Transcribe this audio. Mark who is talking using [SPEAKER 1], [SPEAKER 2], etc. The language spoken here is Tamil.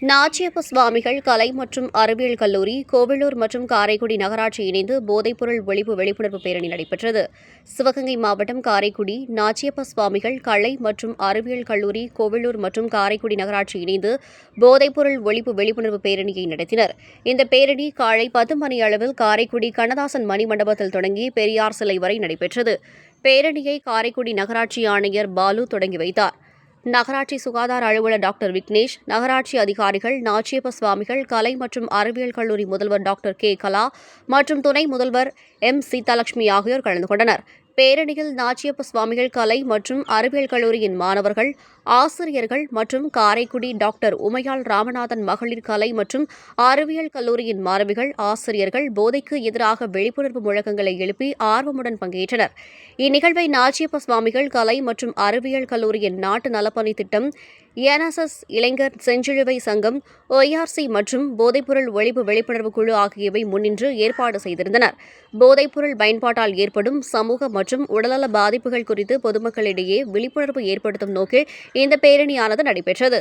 [SPEAKER 1] நாச்சியப்ப சுவாமிகள் கலை மற்றும் அறிவியல் கல்லூரி, கோவிலூர் மற்றும் காரைக்குடி நகராட்சி இணைந்து போதைப்பொருள் ஒழிப்பு விழிப்புணர்வு பேரணி நடைபெற்றது. சிவகங்கை மாவட்டம் காரைக்குடி நாச்சியப்ப சுவாமிகள் கலை மற்றும் அறிவியல் கல்லூரி, கோவிலூர் மற்றும் காரைக்குடி நகராட்சி இணைந்து போதைப்பொருள் ஒழிப்பு விழிப்புணர்வு பேரணியை நடத்தினர். இந்த பேரணி காலை 10 மணி அளவில் காரைக்குடி கண்ணதாசன் மணிமண்டபத்தில் தொடங்கி பெரியார் சிலை வரை நடைபெற்றது. பேரணியை காரைக்குடி நகராட்சி ஆணையர் பாலு தொடங்கி வைத்தார். நகராட்சி சுகாதார அலுவலர் டாக்டர் விக்னேஷ், நகராட்சி அதிகாரிகள், நாச்சியப்ப சுவாமிகள் கலை மற்றும் அறிவியல் கல்லூரி முதல்வர் டாக்டர் கே. கலா மற்றும் துணை முதல்வர் எம். சீதாலட்சுமி ஆகியோர் கலந்து கொண்டனர். பேரணியில் நாச்சியப்ப சுவாமிகள் கலை மற்றும் அறிவியல் கல்லூரியின் மாணவர்கள், ஆசிரியர்கள் மற்றும் காரைக்குடி டாக்டர் உமையாள் ராமநாதன் மகளிர் கலை மற்றும் அறிவியல் கல்லூரியின் மாணவிகள், ஆசிரியர்கள் போதைக்கு எதிராக விழிப்புணர்வு முழக்கங்களை எழுப்பி ஆர்வமுடன் பங்கேற்றனர். இந்நிகழ்வை நாச்சியப்ப சுவாமிகள் கலை மற்றும் அறிவியல் கல்லூரியின் நாட்டு நலப்பணி திட்டம், NSS இளைஞர் செஞ்சிலுவை சங்கம், ORC மற்றும் போதைப்பொருள் ஒழிப்பு விழிப்புணர்வு குழு ஆகியவை முன்னின்று ஏற்பாடு செய்திருந்தனர். போதைப்பொருள் பயன்பாட்டால் ஏற்படும் சமூக மற்றும் உடல்நல பாதிப்புகள் குறித்து பொதுமக்களிடையே விழிப்புணர்வு ஏற்படுத்தும் நோக்கில் இந்த பேரணியானது நடைபெற்றது.